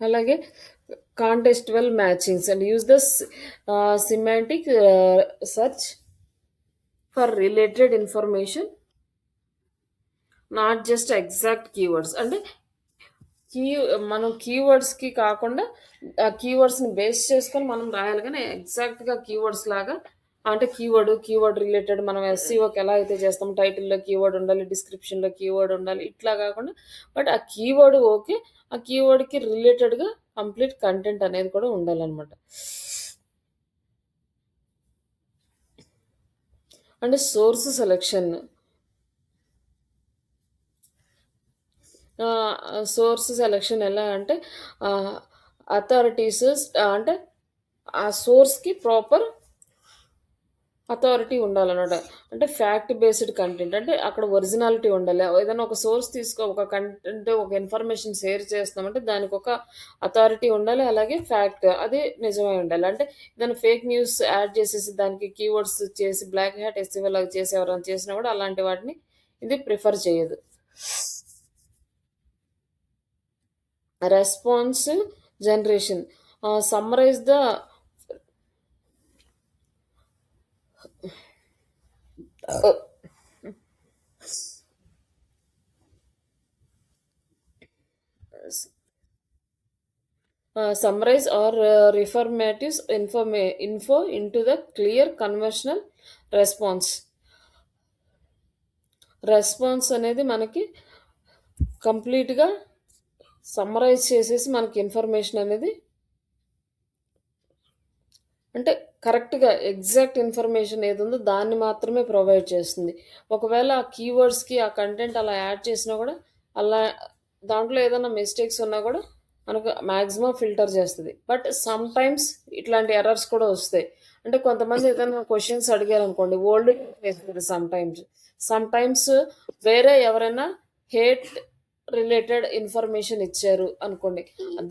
అలాగే contextual matchings and use the semantic search for related information, not just exact keywords. అంటే మనం కీవర్డ్స్కి కాకుండా ఆ కీవర్డ్స్ని బేస్ చేసుకొని మనం రాయాలి, కానీ ఎగ్జాక్ట్గా కీవర్డ్స్ లాగా అంటే కీవర్డ్ రిలేటెడ్ మనం ఎస్సీఓకి ఎలా అయితే చేస్తాం, టైటిల్లో కీవర్డ్ ఉండాలి, డిస్క్రిప్షన్లో కీవర్డ్ ఉండాలి, ఇట్లా కాకుండా బట్ ఆ కీవర్డ్ ఓకే, ఆ కీవర్డ్కి రిలేటెడ్గా కంప్లీట్ కంటెంట్ అనేది కూడా ఉండాలన్నమాట. అంటే సోర్స్ సెలెక్షన్, సోర్స్ సెలెక్షన్ ఎలా అంటే అథారిటీస్ అంటే ఆ సోర్స్కి ప్రాపర్ అథారిటీ ఉండాలన్నమాట. అంటే ఫ్యాక్ట్ బేస్డ్ కంటెంట్, అంటే అక్కడ ఒరిజినాలిటీ ఉండాలి. ఏదైనా ఒక సోర్స్ ఒక కంటెంట్ ఒక ఇన్ఫర్మేషన్ షేర్ చేస్తామంటే దానికి ఒక అథారిటీ ఉండాలి, అలాగే ఫ్యాక్ట్ అది నిజమై ఉండాలి. అంటే ఏదైనా ఫేక్ న్యూస్ యాడ్ చేసేసి దానికి కీవర్డ్స్ చేసి బ్లాక్ హ్యాట్ ఎస్సీఓ లాగా చేసి ఎవరైనా చేసినా కూడా అలాంటి వాటిని ఇది ప్రిఫర్ చేయదు. Response generation, summarise the summarize or reformative info into the clear conversational response. Response అనేది మనకి కంప్లీట్గా సమ్మరైజ్ చేసేసి మనకి ఇన్ఫర్మేషన్ అనేది అంటే కరెక్ట్గా ఎగ్జాక్ట్ ఇన్ఫర్మేషన్ ఏది ఉందో దాన్ని మాత్రమే ప్రొవైడ్ చేస్తుంది. ఒకవేళ ఆ కీవర్డ్స్కి ఆ కంటెంట్ అలా యాడ్ చేసినా కూడా అలా దాంట్లో ఏదైనా మిస్టేక్స్ ఉన్నా కూడా మనకు మ్యాక్సిమం ఫిల్టర్ చేస్తుంది. బట్ సమ్ టైమ్స్ ఇట్లాంటి ఎర్రర్స్ కూడా వస్తాయి. అంటే కొంతమంది ఏదైనా క్వశ్చన్స్ అడిగారు అనుకోండి, ఓల్డ్ వేస్తుంది సమ్ టైమ్స్ వేరే ఎవరైనా హేట్ రిలేటెడ్ ఇన్ఫర్మేషన్ ఇచ్చారు అనుకోండి,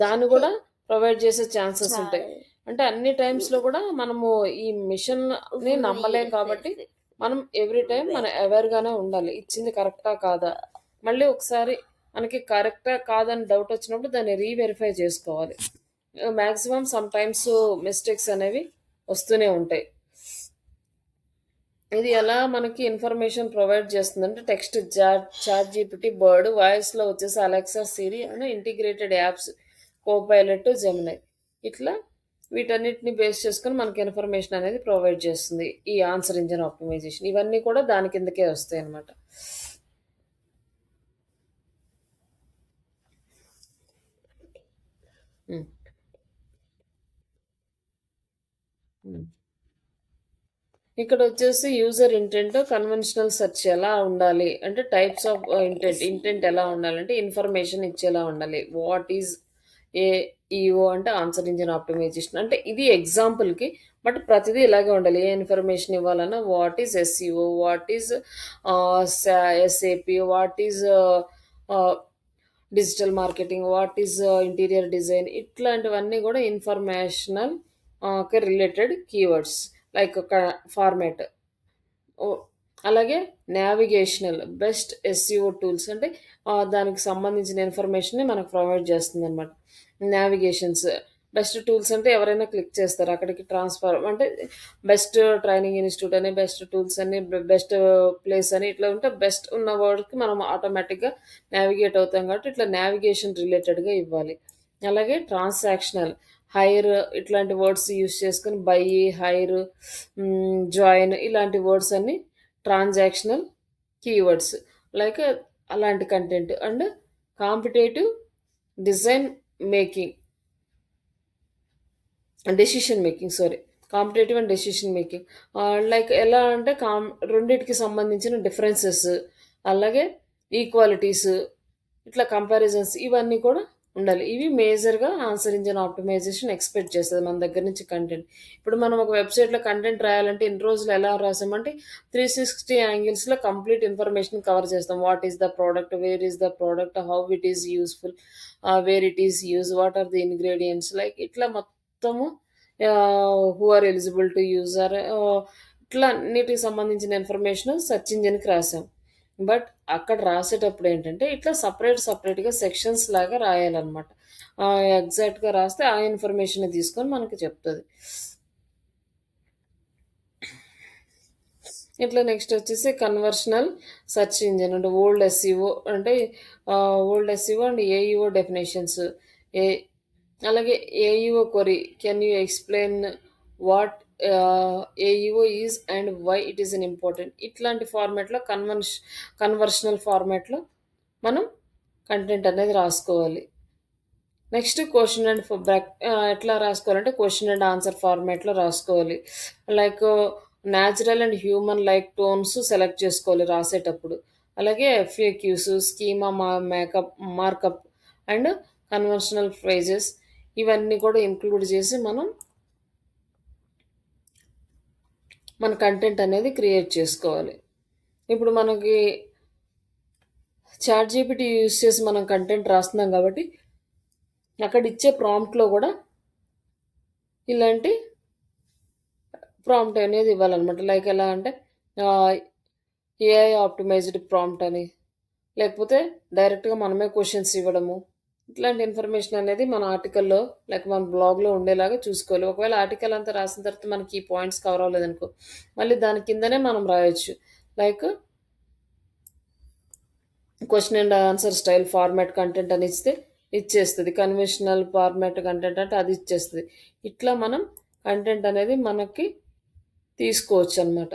దాన్ని కూడా ప్రొవైడ్ చేసే ఛాన్సెస్ ఉంటాయి. అంటే అన్ని టైమ్స్లో కూడా మనము ఈ మిషన్ని నమ్మలేం కాబట్టి మనం ఎవ్రీ టైం మనం అవేర్గానే ఉండాలి, ఇచ్చింది కరెక్టా కాదా. మళ్ళీ ఒకసారి మనకి కరెక్టా కాదని డౌట్ వచ్చినప్పుడు దాన్ని రీవెరిఫై చేసుకోవాలి. మ్యాక్సిమం సమ్ టైమ్స్ మిస్టేక్స్ అనేవి వస్తూనే ఉంటాయి. ఇది ఎలా మనకి ఇన్ఫర్మేషన్ ప్రొవైడ్ చేస్తుందంటే టెక్స్ట్ చాట్ జీపీటీ, బర్డ్, వాయిస్లో వచ్చేసి అలెక్సా, సిరి అని ఇంటిగ్రేటెడ్ యాప్స్, కోపైలట్, జెమినై, ఇట్లా వీటన్నిటిని బేస్ చేసుకొని మనకి ఇన్ఫర్మేషన్ అనేది ప్రొవైడ్ చేస్తుంది ఈ ఆన్సర్ ఇంజిన్ ఆప్టిమైజేషన్. ఇవన్నీ కూడా దాని కిందకే వస్తాయి అన్నమాట. ఇక్కడ వచ్చేసి యూజర్ ఇంటెంట్, కన్వెన్షనల్ సెర్చ్ ఎలా ఉండాలి అంటే టైప్స్ ఆఫ్ ఇంటెంట్ ఎలా ఉండాలంటే ఇన్ఫర్మేషన్ ఇచ్చేలా ఉండాలి. వాట్ ఈజ్ ఏఈఓ అంటే ఆన్సర్ ఇంజిన్ ఆప్టిమైజేషన్ అంటే ఇది ఎగ్జాంపుల్కి, బట్ ప్రతిదీ ఇలాగే ఉండాలి. ఏ ఇన్ఫర్మేషన్ ఇవ్వాలన్నా what is SEO, what is SAP, what is digital marketing, what is interior design, ఇట్లాంటివన్నీ కూడా informational related keywords like format. అలాగే నావిగేషనల్, బెస్ట్ ఎస్ఈఓ టూల్స్ అంటే దానికి సంబంధించిన ఇన్ఫర్మేషన్ని మనకు ప్రొవైడ్ చేస్తుంది అనమాట. నావిగేషన్స్ బెస్ట్ టూల్స్ అంటే ఎవరైనా క్లిక్ చేస్తారు అక్కడికి ట్రాన్స్ఫర్ అంటే బెస్ట్ ట్రైనింగ్ ఇన్స్టిట్యూట్ అని బెస్ట్ టూల్స్ అని బెస్ట్ ప్లేస్ అని ఇట్లా ఉంటే బెస్ట్ ఉన్న వర్డ్కి మనం ఆటోమేటిక్గా నావిగేట్ అవుతాం కాబట్టి ఇట్లా నావిగేషన్ రిలేటెడ్గా ఇవ్వాలి. అలాగే ట్రాన్సాక్షనల్ హైర్ ఇట్లాంటి వర్డ్స్ యూస్ చేసుకొని బై హైర్ జాయిన్ ఇలాంటి వర్డ్స్ అన్ని ట్రాన్సాక్షనల్ కీవర్డ్స్ లైక్ అలాంటి content and competitive design making decision making sorry competitive and decision making like ఎలా అంటే రెండిటికి సంబంధించిన డిఫరెన్సెస్ అలాగే ఈక్వాలిటీస్ ఇట్లా కంపారిజన్స్ ఇవన్నీ కూడా ఉండాలి. ఇవి మేజర్గా ఆన్సర్ ఇంజిన్ ఆప్టిమైజేషన్ ఎక్స్పెక్ట్ చేస్తుంది మన దగ్గర నుంచి కంటెంట్. ఇప్పుడు మనం ఒక వెబ్సైట్లో కంటెంట్ రాయాలంటే ఇన్ని రోజులు ఎలా రాసామంటే 360 యాంగిల్స్లో కంప్లీట్ ఇన్ఫర్మేషన్ కవర్ చేస్తాం. What is the product, where is the product, how it is useful, where it is use, what are the ingredients like ఇట్లా మొత్తము who are eligible to user ఇట్లా అన్నిటికి సంబంధించిన ఇన్ఫర్మేషన్ సెర్చ్ ఇంజిన్కి రాసాం. But అక్కడ రాసేటప్పుడు ఏంటంటే ఇట్లా సపరేట్గా సెక్షన్స్ లాగా రాయాలన్నమాట. ఎగ్జాక్ట్గా రాస్తే ఆ ఇన్ఫర్మేషన్ తీసుకొని మనకి చెప్తుంది. ఇట్లా నెక్స్ట్ వచ్చేసి కన్వర్షనల్ సెర్చ్ ఇంజిన్ అంటే ఓల్డ్ ఎస్ఈఓ అంటే old SEO and AEO definitions. ఏ అలాగే AEO query can you explain what AEO is and why it is an important. ఇట్లాంటి ఫార్మాట్లో కన్వర్షనల్ ఫార్మాట్లో మనం కంటెంట్ అనేది రాసుకోవాలి. నెక్స్ట్ క్వశ్చన్ అండ్ ఎట్లా రాసుకోవాలంటే క్వశ్చన్ అండ్ ఆన్సర్ ఫార్మాట్లో రాసుకోవాలి. Like natural and human like tones select చేసుకోవాలి రాసేటప్పుడు. అలాగే FAQs schema markup and కన్వర్షనల్ phrases ఇవన్నీ కూడా ఇంక్లూడ్ చేసి మనం మన కంటెంట్ అనేది క్రియేట్ చేసుకోవాలి. ఇప్పుడు మనకి చాట్ జీపీటీ యూస్ చేసి మనం కంటెంట్ రాస్తున్నాం కాబట్టి అక్కడ ఇచ్చే ప్రాంప్ట్లో కూడా ఇలాంటి ప్రాంప్ట్ అనేది ఇవ్వాలన్నమాట. లైక్ ఎలా అంటే ఏఐ ఆప్టిమైజ్డ్ ప్రాంప్ట్ అని, లేకపోతే డైరెక్ట్గా మనమే క్వశ్చన్స్ ఇవ్వడము, ఇట్లాంటి ఇన్ఫర్మేషన్ అనేది మన ఆర్టికల్లో లైక్ మన బ్లాగ్లో ఉండేలాగా చూసుకోవాలి. ఒకవేళ ఆర్టికల్ అంతా రాసిన తర్వాత మనకి ఈ పాయింట్స్ కవర్ అవ్వలేదనుకో మళ్ళీ దాని కిందనే మనం రాయొచ్చు. Like question and answer style format content అని ఇచ్చేస్తుంది. కన్వెన్షనల్ ఫార్మాట్ కంటెంట్ అంటే అది ఇచ్చేస్తుంది. ఇట్లా మనం కంటెంట్ అనేది మనకి తీసుకోవచ్చు అన్నమాట.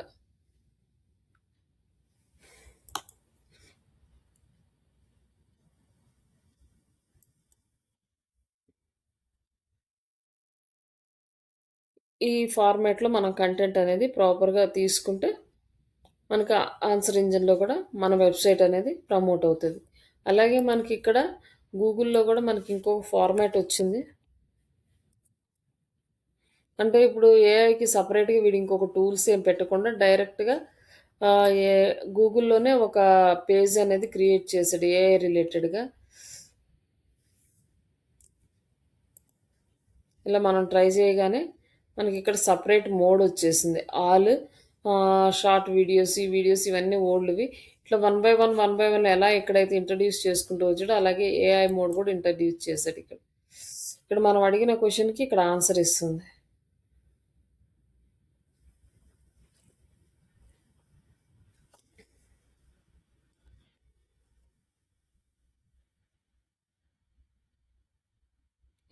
ఈ ఫార్మాట్లో మనం కంటెంట్ అనేది ప్రాపర్గా తీసుకుంటే మనకు ఆన్సర్ ఇంజిన్లో కూడా మన వెబ్సైట్ అనేది ప్రమోట్ అవుతుంది. అలాగే మనకి ఇక్కడ గూగుల్లో కూడా మనకి ఇంకొక ఫార్మాట్ వచ్చింది. అంటే ఇప్పుడు ఏఐకి సపరేట్గా వీడు ఇంకొక టూల్స్ ఏం పెట్టకుండా డైరెక్ట్గా ఏ గూగుల్లోనే ఒక పేజ్ అనేది క్రియేట్ చేశాడు ఏఐ రిలేటెడ్గా. ఇలా మనం ట్రై చేయగానే మనకి ఇక్కడ సపరేట్ మోడ్ వచ్చేసింది. ఆల్ షార్ట్ వీడియోస్ ఈ వీడియోస్ ఇవన్నీ ఓల్డ్వి ఇట్లా వన్ బై వన్ ఎలా ఎక్కడైతే ఇంట్రడ్యూస్ చేసుకుంటూ వచ్చాడో అలాగే ఏఐ మోడ్ కూడా ఇంట్రడ్యూస్ చేశాడు. ఇక్కడ మనం అడిగిన క్వశ్చన్కి ఇక్కడ ఆన్సర్ ఇస్తుంది.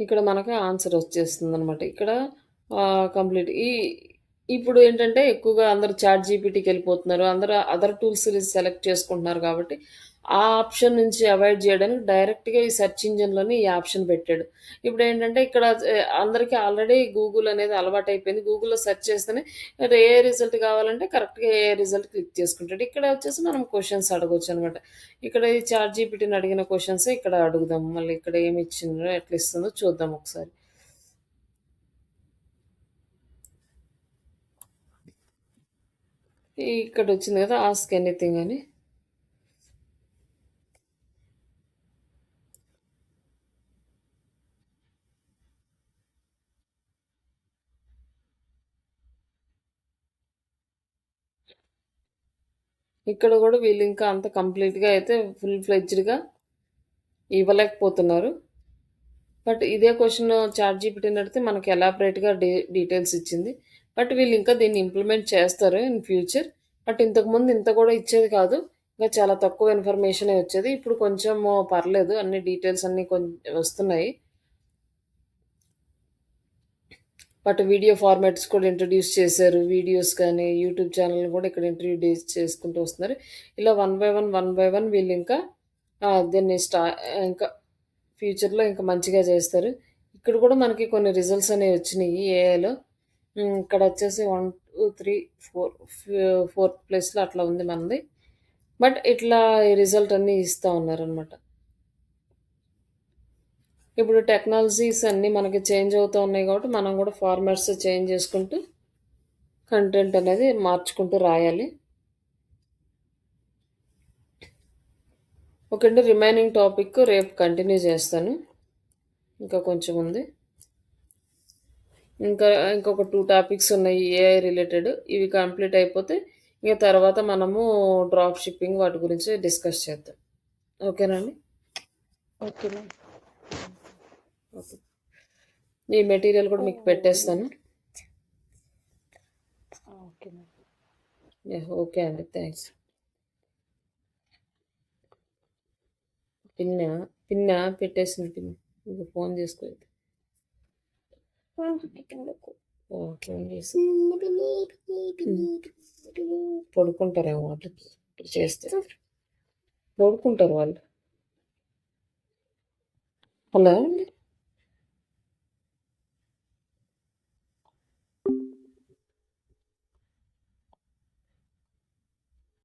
ఇక్కడ మనకి ఆన్సర్ వచ్చేస్తుంది అనమాట. ఇక్కడ కంప్లీట్ ఇప్పుడు ఏంటంటే ఎక్కువగా అందరూ చాట్ జీపీటీకి వెళ్ళిపోతున్నారు. అందరూ అదర్ టూల్స్ సెలెక్ట్ చేసుకుంటున్నారు కాబట్టి ఆ ఆప్షన్ నుంచి అవాయిడ్ చేయడానికి డైరెక్ట్గా ఈ సెర్చ్ ఇంజిన్లోనే ఈ ఆప్షన్ పెట్టాడు. ఇప్పుడు ఏంటంటే ఇక్కడ అందరికీ ఆల్రెడీ గూగుల్ అనేది అలవాటు అయిపోయింది. గూగుల్లో సెర్చ్ చేస్తేనే ఏ రిజల్ట్ కావాలంటే కరెక్ట్గా ఏ రిజల్ట్ క్లిక్ చేసుకుంటాడు. ఇక్కడ వచ్చేసి మనం క్వశ్చన్స్ అడగొచ్చు అనమాట. ఇక్కడ ఈ చాట్ జీపీటీని అడిగిన క్వశ్చన్స్ ఇక్కడ అడుగుదాం. మళ్ళీ ఇక్కడ ఏమి ఇచ్చిందో ఎట్లా ఇస్తుందో చూద్దాం ఒకసారి. ఇక్కడ వచ్చింది కదా ఆస్క్ ఎనీథింగ్ అని. ఇక్కడ కూడా వీళ్ళు ఇంకా అంత కంప్లీట్గా అయితే ఫుల్ ఫ్లెడ్జ్డ్గా ఇవ్వలేకపోతున్నారు. బట్ ఇదే క్వెషన్ చాట్ జీపీటీని అడిగితే మనకి ఎలాబరేట్గా డీటెయిల్స్ ఇచ్చింది. బట్ వీళ్ళు ఇంకా దీన్ని ఇంప్లిమెంట్ చేస్తారు ఇన్ ఫ్యూచర్. బట్ ఇంతకుముందు ఇంత కూడా ఇచ్చేది కాదు, ఇంకా చాలా తక్కువ ఇన్ఫర్మేషనే వచ్చేది. ఇప్పుడు కొంచెం పర్లేదు, అన్ని డీటెయిల్స్ అన్నీ కొంచెం వస్తున్నాయి. బట్ వీడియో ఫార్మాట్స్ కూడా ఇంట్రడ్యూస్ చేశారు. వీడియోస్ కానీ యూట్యూబ్ ఛానల్ కూడా ఇక్కడ ఇంట్రడ్యూస్ చేసుకుంటూ వస్తున్నారు. ఇలా వన్ బై వన్ వీళ్ళు ఇంకా దీన్ని ఇంకా ఫ్యూచర్లో ఇంకా మంచిగా చేస్తారు. ఇక్కడ కూడా మనకి కొన్ని రిజల్ట్స్ అనేవి వచ్చినాయి ఏఐలో. ఇక్కడ వచ్చేసి 1 2 3 4 ఫోర్త్ ప్లేస్లో అట్లా ఉంది మనది. బట్ ఇట్లా ఈ రిజల్ట్ అన్నీ ఇస్తూ ఉన్నారనమాట. ఇప్పుడు టెక్నాలజీస్ అన్నీ మనకి చేంజ్ అవుతూ ఉన్నాయి కాబట్టి మనం కూడా ఫార్మాట్స్ చేంజ్ చేసుకుంటూ కంటెంట్ అనేది మార్చుకుంటూ రాయాలి. ఓకే అండి, రిమైనింగ్ టాపిక్ రేపు కంటిన్యూ చేస్తాను. ఇంకా కొంచెం ఉంది. ఇంకొక 2 టాపిక్స్ ఉన్నాయి ఏఐ రిలేటెడ్. ఇవి కంప్లీట్ అయిపోతే ఇంకా తర్వాత మనము డ్రాప్ షిప్పింగ్ వాటి గురించి డిస్కస్ చేద్దాం. ఓకేనండి. Okay ma'am. ఓకే, ఈ మెటీరియల్ కూడా మీకు పెట్టేస్తాను. Okay ma'am. ఓకే అండి, థ్యాంక్స్. పిన్న పెట్టేసిన పిన్ ఇంకా ఫోన్ చేసుకోలేదు. ఫోన్ చేసి పడుకుంటారేమో అట్లా చేస్తే పడుకుంటారు వాళ్ళు. హలో.